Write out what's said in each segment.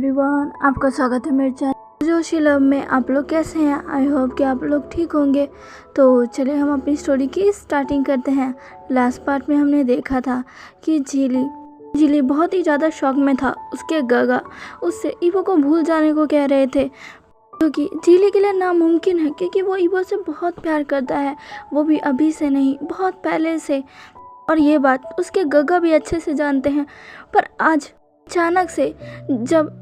Everyone, आपका स्वागत है मेरे चैनल जोशी लव में। आप लोग कैसे हैं? आई होप कि आप लोग ठीक होंगे। तो चलिए हम अपनी स्टोरी की स्टार्टिंग करते हैं। लास्ट पार्ट में हमने देखा था कि झीली बहुत ही ज़्यादा शॉक में था। उसके गगा उससे ईवो को भूल जाने को कह रहे थे, क्योंकि झीली के लिए नामुमकिन है, क्योंकि वो ईवो से बहुत प्यार करता है, वो भी अभी से नहीं, बहुत पहले से। और ये बात उसके गगा भी अच्छे से जानते हैं। पर आज अचानक से जब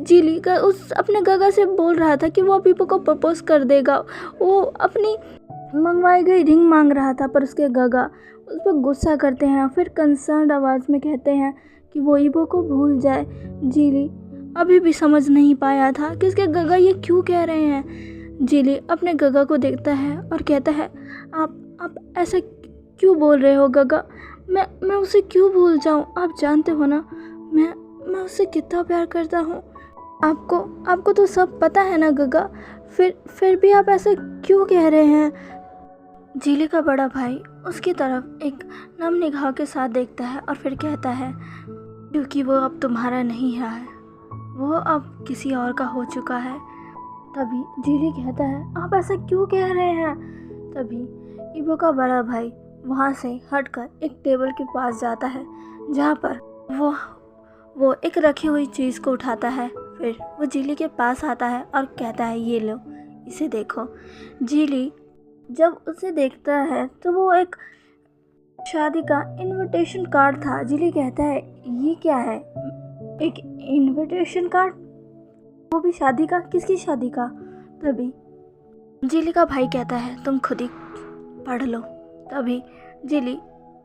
झीली का उस अपने गगा से बोल रहा था कि वो ईवो को प्रपोज कर देगा, वो अपनी मंगवाई गई रिंग मांग रहा था, पर उसके गगा उस पर गुस्सा करते हैं। फिर कंसर्न आवाज़ में कहते हैं कि वो ईवो को भूल जाए। झीली अभी भी समझ नहीं पाया था कि उसके गगा ये क्यों कह रहे हैं। झीली अपने गगा को देखता है और कहता है, आप ऐसा क्यों बोल रहे हो गगा? मैं उसे क्यों भूल जाऊं? आप जानते हो ना मैं उससे कितना प्यार करता हूँ। आपको तो सब पता है ना गगा, फिर भी आप ऐसा क्यों कह रहे हैं? झीली का बड़ा भाई उसकी तरफ एक नम निगाह के साथ देखता है और फिर कहता है, क्योंकि वो अब तुम्हारा नहीं रहा है, वो अब किसी और का हो चुका है। तभी झीली कहता है, आप ऐसा क्यों कह रहे हैं? तभी ईवो का बड़ा भाई वहाँ से हटकर एक टेबल के पास जाता है, जहाँ पर वो एक रखी हुई चीज़ को उठाता है। फिर वो झीली के पास आता है और कहता है, ये लो, इसे देखो। झीली जब उसे देखता है तो वो एक शादी का इनविटेशन कार्ड था। झीली कहता है, ये क्या है? एक इनविटेशन कार्ड? वो भी शादी का? किसकी शादी का? तभी झीली का भाई कहता है, तुम खुद ही पढ़ लो। तभी झीली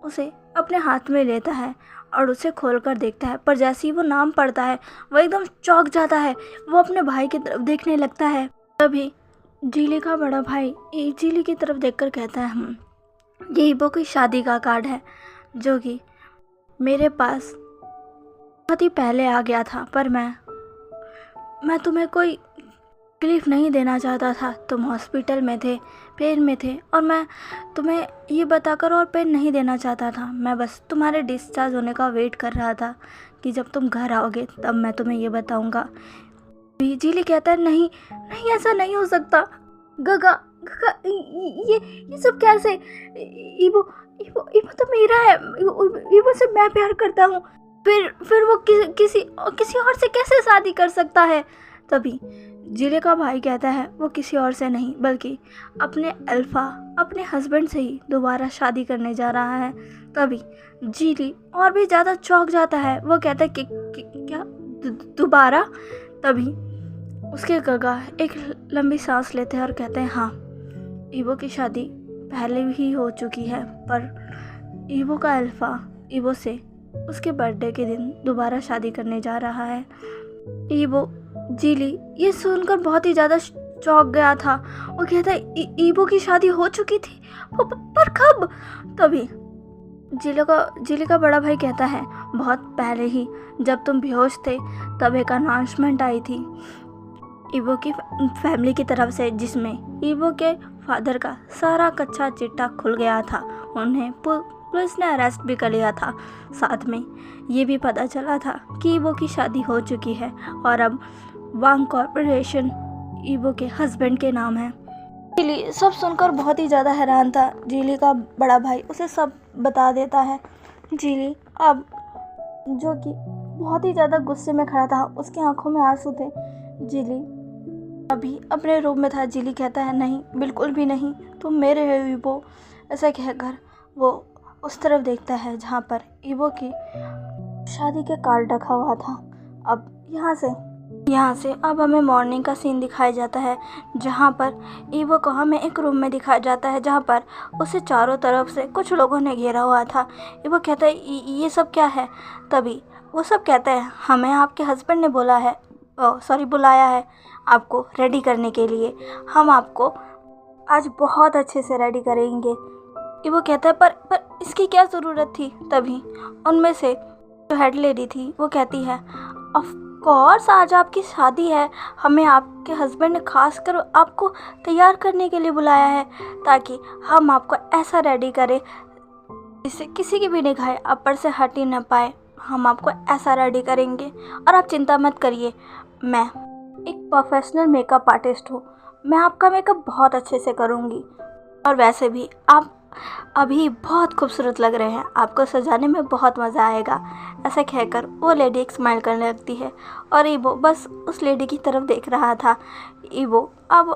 उसे अपने हाथ में लेता है और उसे खोलकर देखता है, पर जैसे ही वो नाम पढ़ता है वो एकदम चौंक जाता है। वो अपने भाई की तरफ देखने लगता है। तभी झीली का बड़ा भाई झीली की तरफ देखकर कहता है, ये ईवो की शादी का कार्ड है, जो कि मेरे पास बहुत ही पहले आ गया था, पर मैं तुम्हें कोई तकलीफ नहीं देना चाहता था। तुम हॉस्पिटल में थे, पेन में थे, और मैं तुम्हें ये बताकर और पेन नहीं देना चाहता था। मैं बस तुम्हारे डिस्चार्ज होने का वेट कर रहा था कि जब तुम घर आओगे तब मैं तुम्हें ये बताऊंगा। झीली कहता है, नहीं, ऐसा नहीं हो सकता गगा, ये सब कैसे? ईवो तो मेरा है, ईवो से मैं प्यार करता हूँ, फिर वो किसी और से कैसे शादी कर सकता है? तभी झीली का भाई कहता है, वो किसी और से नहीं बल्कि अपने हस्बैंड से ही दोबारा शादी करने जा रहा है। तभी झीली और भी ज़्यादा चौंक जाता है। वो कहता है कि क्या दोबारा? तभी उसके गगा एक लंबी सांस लेते हैं और कहते हैं, हाँ, ईवो की शादी पहले ही हो चुकी है, पर ईवो का अल्फा ईवो से उसके बर्थडे के दिन दोबारा शादी करने जा रहा है। झीली ये सुनकर बहुत ही ज़्यादा चौंक गया था। वो कहता है, ईवो की शादी हो चुकी थी, पर कब? तभी झीली का बड़ा भाई कहता है, बहुत पहले ही, जब तुम बेहोश थे तब एक अनाउंसमेंट आई थी ईवो की फैमिली की तरफ से, जिसमें ईवो के फादर का सारा कच्चा चिट्ठा खुल गया था। उन्हें पुलिस ने अरेस्ट भी कर लिया था। साथ में ये भी पता चला था कि ईवो की शादी हो चुकी है और अब वांग कॉर्पोरेशन ईवो के हस्बैंड के नाम है। झीली सब सुनकर बहुत ही ज़्यादा हैरान था। झीली का बड़ा भाई उसे सब बता देता है। झीली अब, जो कि बहुत ही ज़्यादा गुस्से में खड़ा था, उसकी आंखों में आंसू थे। झीली अभी अपने रूम में था। झीली कहता है, नहीं, बिल्कुल भी नहीं, तुम मेरे हो ईवो। ऐसा कहकर वो उस तरफ देखता है जहाँ पर ईवो की शादी के कार्ड रखा हुआ था। अब यहाँ से अब हमें मॉर्निंग का सीन दिखाया जाता है, जहाँ पर ईवो को हमें एक रूम में दिखाया जाता है, जहाँ पर उसे चारों तरफ से कुछ लोगों ने घेरा हुआ था। ईवो कहता है, ये सब क्या है? तभी वो सब कहते हैं, हमें आपके हस्बैंड ने बुलाया है आपको रेडी करने के लिए। हम आपको आज बहुत अच्छे से रेडी करेंगे। ईवो कहता है, पर इसकी क्या ज़रूरत थी? तभी उनमें से जो हेड लेडी थी वो कहती है, ऑफ कोर्स आज आपकी शादी है, हमें आपके हस्बैंड ने खास कर आपको तैयार करने के लिए बुलाया है, ताकि हम आपको ऐसा रेडी करें जिससे किसी की भी निगाहें आप पर से हट ही न पाए। हम आपको ऐसा रेडी करेंगे और आप चिंता मत करिए, मैं एक प्रोफेशनल मेकअप आर्टिस्ट हूँ, मैं आपका मेकअप बहुत अच्छे से करूँगी। और वैसे भी आप अभी बहुत खूबसूरत लग रहे हैं, आपको सजाने में बहुत मज़ा आएगा। ऐसा कहकर वो लेडी एक स्माइल करने लगती है और ईवो बस उस लेडी की तरफ देख रहा था। ईवो अब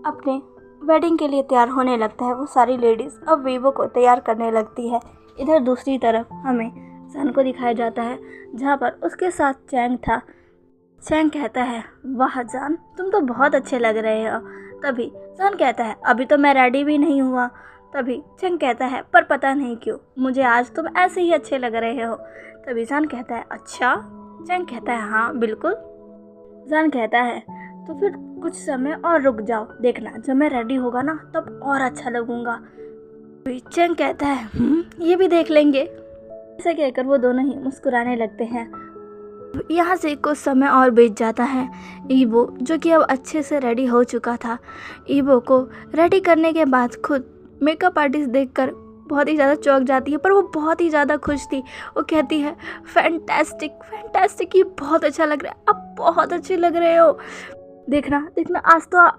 अपने वेडिंग के लिए तैयार होने लगता है। वो सारी लेडीज़ अब वीवो को तैयार करने लगती है। इधर दूसरी तरफ हमें सन को दिखाया जाता है, जहाँ पर उसके साथ चैंग था। चैंग कहता है, वाह जान, तुम तो बहुत अच्छे लग रहे हो। तभी सन कहता है, अभी तो मैं रेडी भी नहीं हुआ। तभी चैंग कहता है, पर पता नहीं क्यों मुझे आज तुम ऐसे ही अच्छे लग रहे हो। तभी सन कहता है, अच्छा। चैंग कहता है, हाँ बिल्कुल। सन कहता है, तो फिर कुछ समय और रुक जाओ, देखना जब मैं रेडी होगा ना तब और अच्छा लगूंगा। चैंग कहता है, ये भी देख लेंगे। ऐसा कहकर वो दोनों ही मुस्कुराने लगते हैं। यहाँ से कुछ समय और बीत जाता है। ईवो जो कि अब अच्छे से रेडी हो चुका था, ईवो को रेडी करने के बाद खुद मेकअप आर्टिस्ट देखकर बहुत ही ज़्यादा चौंक जाती है, पर वो बहुत ही ज़्यादा खुश थी। वो कहती है, फैंटास्टिक फैंटास्टिक, ये बहुत अच्छा लग रहा है, आप बहुत अच्छे लग रहे हो। देखना देखना, आज तो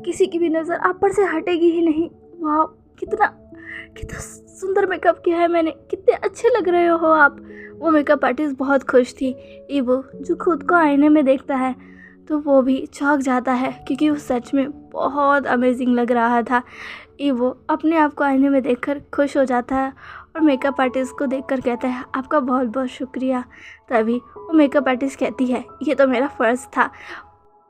किसी की भी नज़र आप पर से हटेगी ही नहीं। वाह, कितना कितना सुंदर मेकअप किया है मैंने, कितने अच्छे लग रहे हो आप। वो मेकअप आर्टिस्ट बहुत खुश थी। ईवो जो खुद को आईने में देखता है तो वो भी चौंक जाता है, क्योंकि वो सच में बहुत अमेजिंग लग रहा था। ईवो अपने आप को आईने में देखकर खुश हो जाता है और मेकअप आर्टिस्ट को देखकर कहता है, आपका बहुत बहुत शुक्रिया। तभी वो मेकअप आर्टिस्ट कहती है, ये तो मेरा फ़र्ज़ था।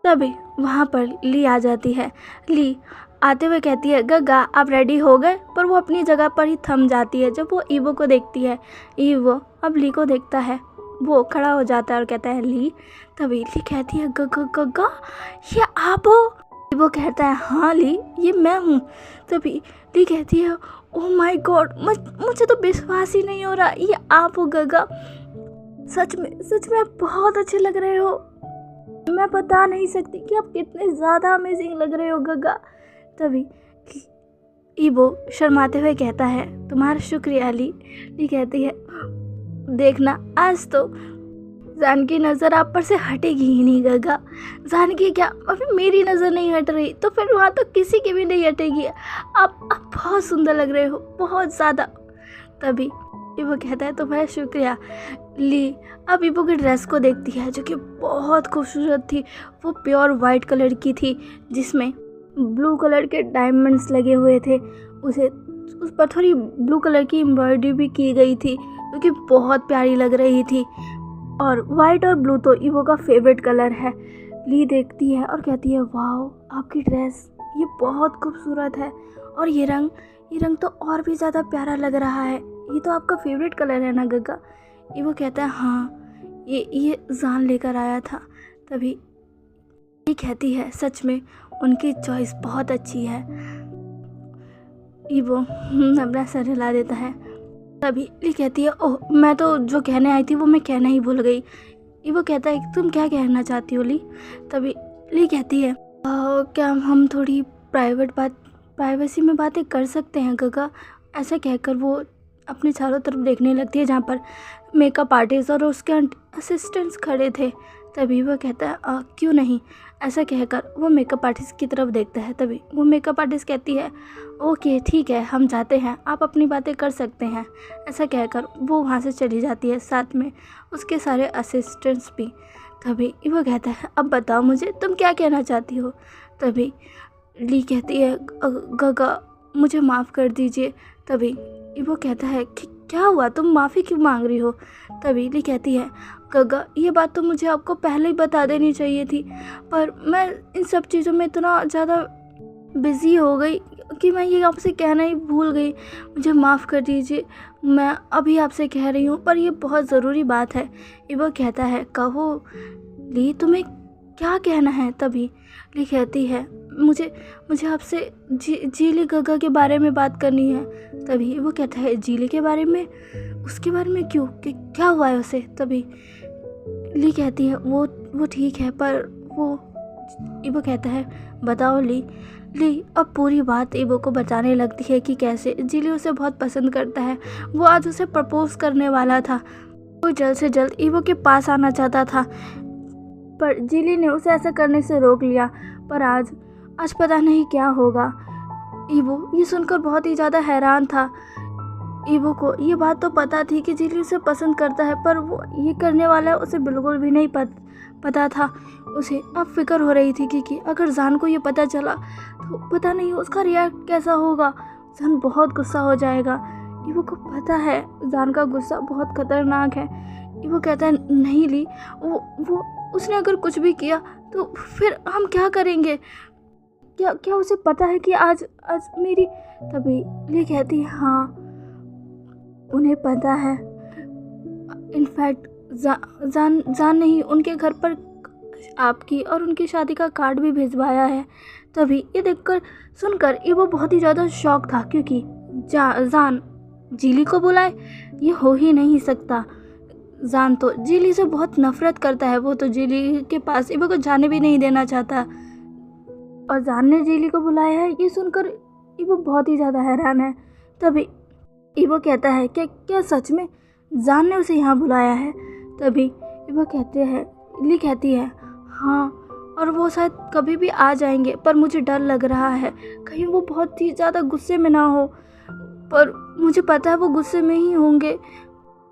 तभी वहाँ पर ली आ जाती है। ली आते हुए कहती है, गग्गा आप रेडी हो गए? पर वो अपनी जगह पर ही थम जाती है जब वो ईवो को देखती है। ईवो अब ली को देखता है, वो खड़ा हो जाता है और कहता है, ली। तभी ली कहती है, गग्गा ये आप हो? ईवो कहता है, हाँ ली, ये मैं हूँ। तभी ली कहती है, ओह माय गॉड, मुझे तो विश्वास ही नहीं हो रहा, ये आप हो गग्गा। सच में आप बहुत अच्छे लग रहे हो। मैं बता नहीं सकती कि आप कितने ज़्यादा अमेजिंग लग रहे हो गग्गा। तभी ईवो शर्माते हुए कहता है, तुम्हारा शुक्रिया ली। ली कहती है, देखना आज तो जान की नज़र आप पर से हटेगी ही नहीं गग्गा। जान की क्या, अभी मेरी नज़र नहीं हट रही तो फिर वहाँ तो किसी की भी नहीं हटेगी। आप बहुत सुंदर लग रहे हो, बहुत ज़्यादा। तभी ईवो कहता है, तुम्हारा शुक्रिया। ली अब ईवो की ड्रेस को देखती है, जो कि बहुत खूबसूरत थी। वो प्योर वाइट कलर की थी, जिसमें ब्लू कलर के डायमंड्स लगे हुए थे। उस पर थोड़ी ब्लू कलर की एम्ब्रॉयडरी भी की गई थी, जो कि बहुत प्यारी लग रही थी। और वाइट और ब्लू तो ईवो का फेवरेट कलर है। ली देखती है और कहती है, वाह आपकी ड्रेस ये बहुत खूबसूरत है, और ये रंग तो और भी ज़्यादा प्यारा लग रहा है। ये तो आपका फेवरेट कलर है ना गग्गा? ईवो कहता है, हाँ ये जान लेकर आया था। तभी ये कहती है, सच में उनकी चॉइस बहुत अच्छी है। ईवो अपना सर हिला देता है। तभी ली कहती है, ओह मैं तो जो कहने आई थी वो मैं कहना ही भूल गई। ईवो कहता है, तुम क्या कहना चाहती हो ली? तभी ली कहती है, क्या हम थोड़ी प्राइवेसी में बातें कर सकते हैं गग्गा? ऐसा कहकर वो अपने चारों तरफ देखने लगती है, जहाँ पर मेकअप आर्टिस्ट और उसके असिस्टेंट्स खड़े थे। तभी वो कहता है, क्यों नहीं। ऐसा कहकर वो मेकअप आर्टिस्ट की तरफ देखता है। तभी वो मेकअप आर्टिस्ट कहती है, ओके ठीक है, हम जाते हैं, आप अपनी बातें कर सकते हैं। ऐसा कहकर वो वहाँ से चली जाती है, साथ में उसके सारे असिस्टेंट्स भी। तभी वो कहता है, अब बताओ मुझे तुम क्या कहना चाहती हो? तभी ली कहती है, गग्गा मुझे माफ़ कर दीजिए। तभी वो कहता है कि क्या हुआ, तुम माफ़ी क्यों मांग रही हो? तभी ली कहती है, गग्गा ये बात तो मुझे आपको पहले ही बता देनी चाहिए थी, पर मैं इन सब चीज़ों में इतना ज़्यादा बिज़ी हो गई कि मैं ये आपसे कहना ही भूल गई। मुझे माफ़ कर दीजिए, मैं अभी आपसे कह रही हूँ, पर ये बहुत ज़रूरी बात है। वो कहता है, कहो ली तुम्हें क्या कहना है? तभी ली कहती है, मुझे आपसे जीली गग्गा के बारे में बात करनी है। तभी वो कहता है, जीली के बारे में? उसके बारे में क्यों, कि क्या हुआ है उसे? तभी ली कहती है, वो ठीक है, पर वो कहता है, बताओ ली। अब पूरी बात ईवो को बताने लगती है कि कैसे जीली उसे बहुत पसंद करता है। वो आज उसे प्रपोज करने वाला था। वो जल्द से जल्द ईवो के पास आना चाहता था, पर जिली ने उसे ऐसा करने से रोक लिया। पर आज पता नहीं क्या होगा। ईवो ये सुनकर बहुत ही ज़्यादा हैरान था। ईवो को ये बात तो पता थी कि जिली उसे पसंद करता है, पर वो ये करने वाला है उसे बिल्कुल भी नहीं पता था। उसे अब फिक्र हो रही थी कि अगर जान को ये पता चला तो पता नहीं उसका रिएक्ट कैसा होगा। जान बहुत गुस्सा हो जाएगा। ईवो को पता है जान का गुस्सा बहुत खतरनाक है। ईवो कहता है नहीं ली, वो उसने अगर कुछ भी किया तो फिर हम क्या करेंगे? क्या उसे पता है कि आज मेरी? तभी ली कहती है हाँ उन्हें पता है। इनफैक्ट जान नहीं उनके घर पर आपकी और उनकी शादी का कार्ड भी भिजवाया है। तभी ये देखकर सुनकर ईवो बहुत ही ज़्यादा शॉक था, क्योंकि जान जिली को बुलाए ये हो ही नहीं सकता। जान तो जिली से बहुत नफरत करता है। वो तो जिली के पास ईवो को जाने भी नहीं देना चाहता, और जान ने जिली को बुलाया है ये सुनकर ईवो बहुत ही ज़्यादा हैरान है। तभी ईवो कहता है क्या सच में जान ने उसे यहाँ बुलाया है? तभी ईवो ली कहती है हाँ, और वो शायद कभी भी आ जाएंगे, पर मुझे डर लग रहा है कहीं वो बहुत ही ज़्यादा गुस्से में ना हो, पर मुझे पता है वो गुस्से में ही होंगे।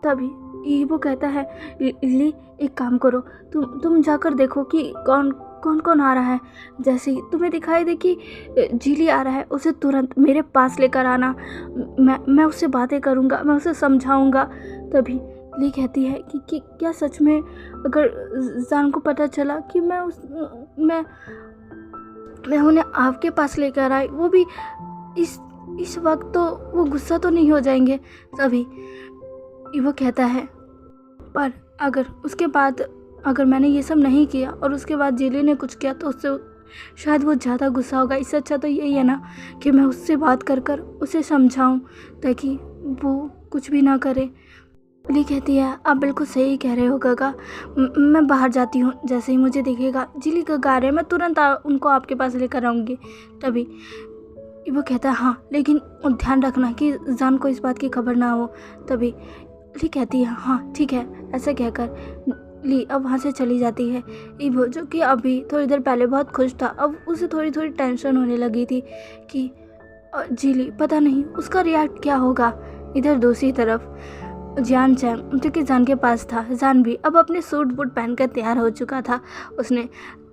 तभी ईवो कहता है ली एक काम करो, तुम जाकर देखो कि कौन आ रहा है। जैसे ही तुम्हें दिखाई दे कि जिली आ रहा है उसे तुरंत मेरे पास लेकर आना। मैं उससे बातें करूँगा, मैं उसे समझाऊँगा। तभी ली कहती है कि क्या सच में अगर जान को पता चला कि मैं उन्हें आपके पास लेकर आई, वो भी इस वक्त, तो वो गुस्सा तो नहीं हो जाएंगे? तभी ईवो कहता है पर अगर मैंने ये सब नहीं किया और उसके बाद जिली ने कुछ किया तो उससे शायद वो ज़्यादा गुस्सा होगा। इससे अच्छा तो यही है ना कि मैं उससे बात कर उसे समझाऊं ताकि वो कुछ भी ना करे। ली कहती है आप बिल्कुल सही कह रहे हो काका, मैं बाहर जाती हूँ, जैसे ही मुझे दिखेगा जिली का गा रहे मैं तुरंत उनको आपके पास लेकर आऊँगी। तभी वो कहता है हाँ, लेकिन ध्यान रखना कि जान को इस बात की खबर ना हो। तभी ली कहती है हाँ ठीक है। ऐसा कहकर ली अब वहाँ से चली जाती है। ईवो जो कि अभी थोड़ी देर पहले बहुत खुश था, अब उसे थोड़ी टेंशन होने लगी थी कि जिली पता नहीं उसका रिएक्ट क्या होगा। इधर दूसरी तरफ जान चैंग जो कि जान के पास था, जान भी अब अपने सूट बूट पहनकर तैयार हो चुका था। उसने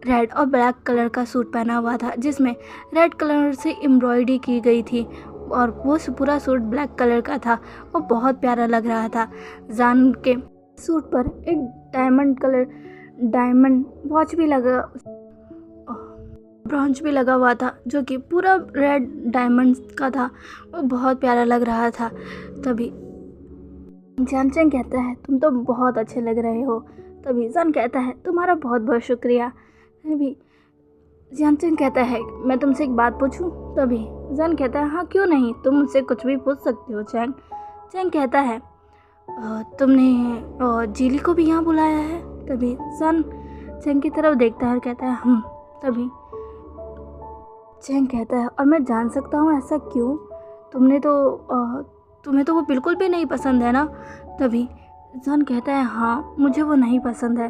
रेड और ब्लैक कलर का सूट पहना हुआ था जिसमें रेड कलर से एम्ब्रॉयडरी की गई थी, और वो पूरा सूट ब्लैक कलर का था। वो बहुत प्यारा लग रहा था। जान के सूट पर एक डायमंड वॉच भी लगा, ब्रॉन्ज भी लगा हुआ था जो कि पूरा रेड डायमंड का था। वो बहुत प्यारा लग रहा था। तभी जान चैंग कहता है तुम तो बहुत अच्छे लग रहे हो। तभी जान कहता है तुम्हारा बहुत बहुत शुक्रिया। तभी जान चैंग कहता है मैं तुमसे एक बात पूछूं? तभी जान कहता है हाँ क्यों नहीं, तुम मुझसे कुछ भी पूछ सकते हो चैंग। चैंग कहता है तुमने जिली को भी यहाँ बुलाया है? तभी जान चैंग की तरफ देखता है और कहता है तभी चैंग कहता है और मैं जान सकता हूँ ऐसा क्यों? तुम्हें तो वो बिल्कुल भी नहीं पसंद है ना? तभी जान कहता है हाँ मुझे वो नहीं पसंद है।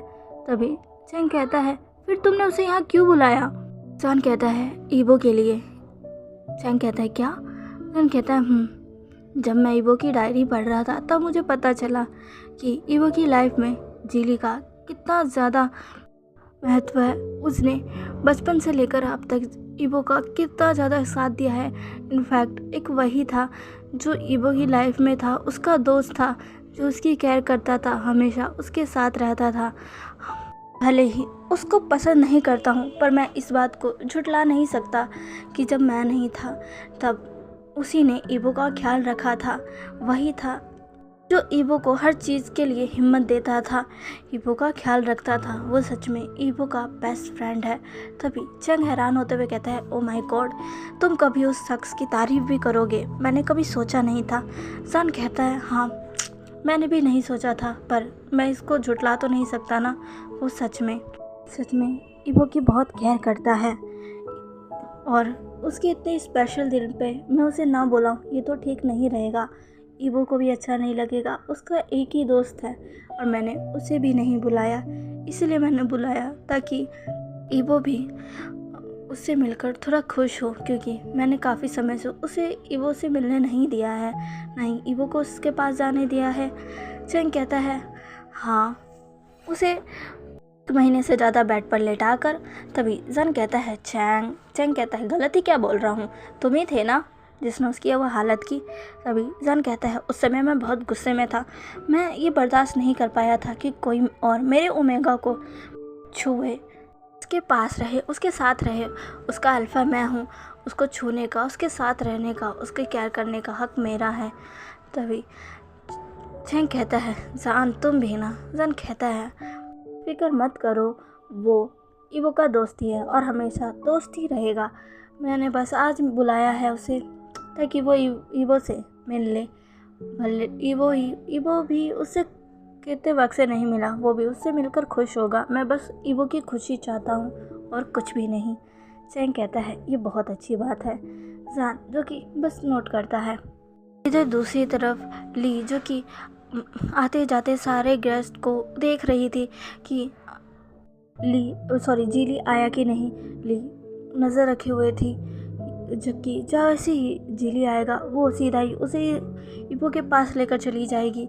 तभी चैंग कहता है फिर तुमने उसे यहाँ क्यों बुलाया? जान कहता है ईवो के लिए। चैंग कहता है क्या? जान कहता है जब मैं ईवो की डायरी पढ़ रहा था तब मुझे पता चला कि ईवो की लाइफ में जिली का कितना ज़्यादा महत्व है। उसने बचपन से लेकर अब तक ईवो का कितना ज़्यादा साथ दिया है। इनफैक्ट एक वही था जो ईवो की लाइफ में था, उसका दोस्त था जो उसकी केयर करता था, हमेशा उसके साथ रहता था। भले ही उसको पसंद नहीं करता हूँ, पर मैं इस बात को झुठला नहीं सकता कि जब मैं नहीं था तब उसी ने ईवो का ख्याल रखा था। वही था जो ईवो को हर चीज़ के लिए हिम्मत देता था, ईवो का ख्याल रखता था। वो सच में ईवो का बेस्ट फ्रेंड है। तभी चैंग हैरान होते हुए कहता है ओ माय गॉड, तुम कभी उस शख्स की तारीफ़ भी करोगे? मैंने कभी सोचा नहीं था। जान कहता है हाँ मैंने भी नहीं सोचा था, पर मैं इसको झुठला तो नहीं सकता ना। वो सच में ईवो की बहुत केयर करता है, और उसके इतने स्पेशल दिन पे मैं उसे ना बुलाऊं ये तो ठीक नहीं रहेगा। ईवो को भी अच्छा नहीं लगेगा। उसका एक ही दोस्त है और मैंने उसे भी नहीं बुलाया, इसलिए मैंने बुलाया ताकि ईवो भी उससे मिलकर थोड़ा खुश हो, क्योंकि मैंने काफ़ी समय से उसे ईवो से मिलने नहीं दिया है, ना ही ईवो को उसके पास जाने दिया है। चैंग कहता है हाँ, उसे 1 महीने से ज़्यादा बेड पर लेटाकर। तभी जन कहता है चैंग कहता है गलती क्या बोल रहा हूँ, तुम ही थे ना जिसने उसकी वो हालत की। तभी जन कहता है उस समय मैं बहुत गुस्से में था, मैं ये बर्दाश्त नहीं कर पाया था कि कोई और मेरे ओमेगा को छुए, उसके पास रहे, उसके साथ रहे। उसका अल्फ़ा मैं हूँ, उसको छूने का, उसके साथ रहने का, उसके केयर करने का हक मेरा है। तभी चैंग कहता है जान तुम भी ना। जन कहता है फिक्र मत करो, वो ईवो का दोस्त ही है और हमेशा दोस्त ही रहेगा। मैंने बस आज बुलाया है उसे ताकि वो ईवो से मिल ले। भले ईवो भी उससे कितने वक्त से नहीं मिला, वो भी उससे मिलकर खुश होगा। मैं बस ईवो की खुशी चाहता हूँ और कुछ भी नहीं। चैंग कहता है ये बहुत अच्छी बात है। जान जो कि बस नोट करता है। इधर दूसरी तरफ ली जो कि आते जाते सारे गेस्ट को देख रही थी कि जीली आया कि नहीं। ली नज़र रखे हुए थी, जबकि जैसे ही जीली आएगा वो सीधा ही उसे ईवो के पास लेकर चली जाएगी।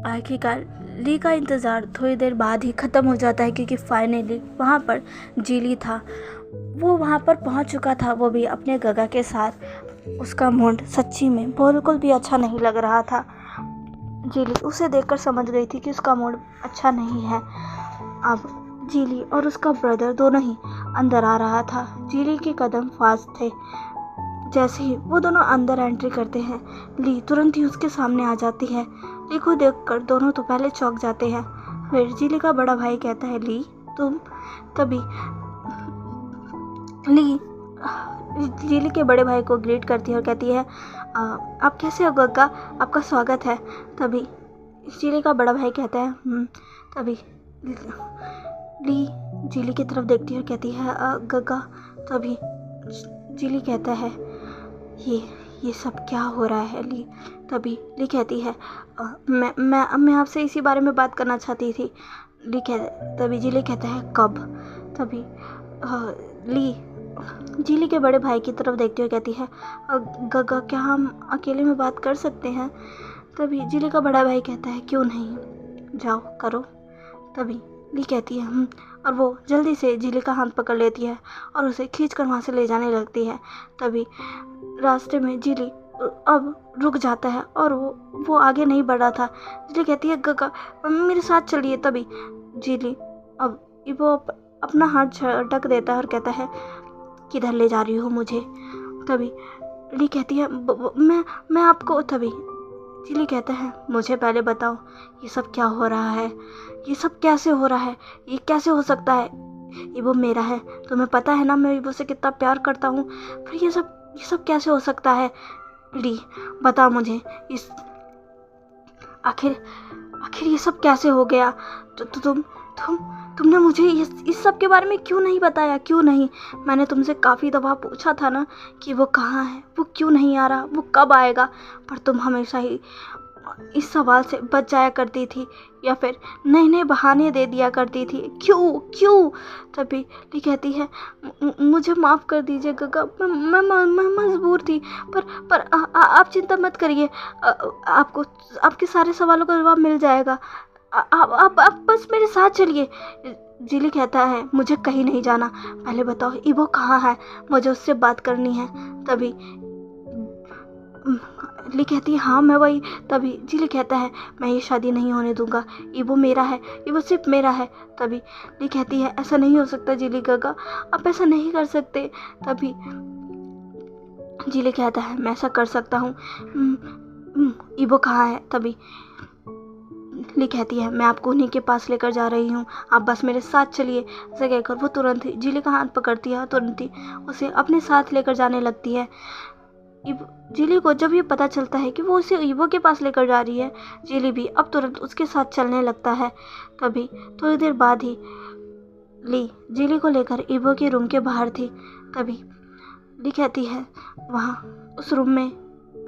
आखिरकार ली का इंतज़ार थोड़ी देर बाद ही ख़त्म हो जाता है, क्योंकि फाइनली वहाँ पर जीली था। वो वहाँ पर पहुँच चुका था, वो भी अपने गगा के साथ। उसका मूड सच्ची में बिल्कुल भी अच्छा नहीं लग रहा था। जीली उसे देखकर समझ गई थी कि उसका मूड अच्छा नहीं है। अब जीली और उसका ब्रदर दोनों ही अंदर आ रहा था। जीली के कदम फास्ट थे। जैसे ही वो दोनों अंदर एंट्री करते हैं, ली तुरंत ही उसके सामने आ जाती है। ली को देखकर दोनों तो पहले चौंक जाते हैं। फिर जीली का बड़ा भाई कहता है ली तुम। तभी ली जीली के बड़े भाई को ग्रीट करती है और कहती है आप कैसे हो गग्गा, आपका स्वागत है। तभी जीली का बड़ा भाई कहता है तभी ली जीली की तरफ देखती है और कहती है गग्गा। तभी जीली कहता है ये सब क्या हो रहा है ली। तभी ली कहती है मैं आपसे इसी बारे में बात करना चाहती थी। तभी जीली कहता है कब। तभी ली जीली के बड़े भाई की तरफ देखती हुए कहती है गग्गा क्या हम अकेले में बात कर सकते हैं। तभी जीली का बड़ा भाई कहता है क्यों नहीं, जाओ करो। तभी ली कहती है और वो जल्दी से जीली का हाथ पकड़ लेती है और उसे खींच कर वहाँ से ले जाने लगती है। तभी रास्ते में जीली अब रुक जाता है और वो आगे नहीं बढ़ रहा था। जीली कहती है गग्गा मेरे साथ चलिए। तभी जीली अब वो अपना हाथ झटक देता है और कहता है किधर ले जा रही हो मुझे। तभी ली कहती है मैं आपको। तभी जीली कहता है मुझे पहले बताओ ये सब क्या हो रहा है, ये सब कैसे हो रहा है, ये कैसे हो सकता है। ये वो मेरा है, तुम्हें पता है ना मैं वो से कितना प्यार करता हूँ, फिर ये सब कैसे हो सकता है। ली बता मुझे इस आखिर ये सब कैसे हो गया। तो तुमने मुझे इस सब के बारे में क्यों नहीं बताया, क्यों नहीं। मैंने तुमसे काफ़ी दफ़ा पूछा था ना कि वो कहाँ है, वो क्यों नहीं आ रहा, वो कब आएगा, पर तुम हमेशा ही इस सवाल से बच जाया करती थी या फिर नए नए बहाने दे दिया करती थी। क्यों। तभी ली कहती है मुझे माफ़ कर दीजिए गग्गा, मैं मजबूर थी, पर आप चिंता मत करिए, आपको आपके सारे सवालों का जवाब मिल जाएगा। आप बस मेरे साथ चलिए। जीली कहता है मुझे कहीं नहीं जाना, पहले बताओ ईवो कहाँ है, मुझे उससे बात करनी है। तभी ली कहती है हाँ मैं वही। तभी जीली कहता है मैं ये शादी नहीं होने दूंगा, ईवो मेरा है, ईवो सिर्फ मेरा है। तभी ली कहती है ऐसा नहीं हो सकता जीली गग्गा, आप ऐसा नहीं कर सकते। तभी जीली कहता है मैं ऐसा कर सकता हूँ, ईवो कहाँ है। तभी ली कहती है मैं आपको उन्हीं के पास लेकर जा रही हूँ, आप बस मेरे साथ चलिए। ऐसा कहकर वो तुरंत ही जीली का हाथ पकड़ती है और तुरंत ही उसे अपने साथ लेकर जाने लगती है। जीली को जब ये पता चलता है कि वो उसे ईवो के पास लेकर जा रही है, जीली भी अब तुरंत उसके साथ चलने लगता है। तभी थोड़ी देर बाद ही ली जीली को लेकर ईवो के रूम के बाहर थी। तभी ली कहती है वहाँ उस रूम में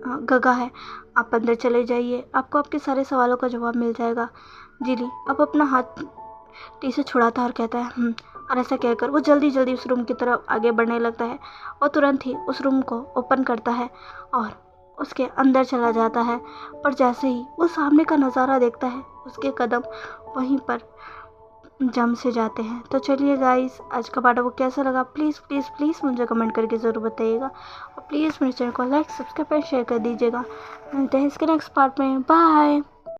गगा है, आप अंदर चले जाइए, आपको आपके सारे सवालों का जवाब मिल जाएगा। जिली अब अपना हाथ टी से छुड़ाता और कहता है और ऐसा कहकर वो जल्दी जल्दी उस रूम की तरफ आगे बढ़ने लगता है और तुरंत ही उस रूम को ओपन करता है और उसके अंदर चला जाता है। पर जैसे ही वो सामने का नज़ारा देखता है, उसके कदम वहीं पर जम से जाते हैं। तो चलिए गाइस, आज का पार्ट आपको कैसा लगा प्लीज़ प्लीज़ प्लीज़ मुझे कमेंट करके ज़रूर बताइएगा और प्लीज़ मेरे चैनल को लाइक सब्सक्राइब और शेयर कर दीजिएगा। मिलते हैं इसके नेक्स्ट पार्ट में। बाय।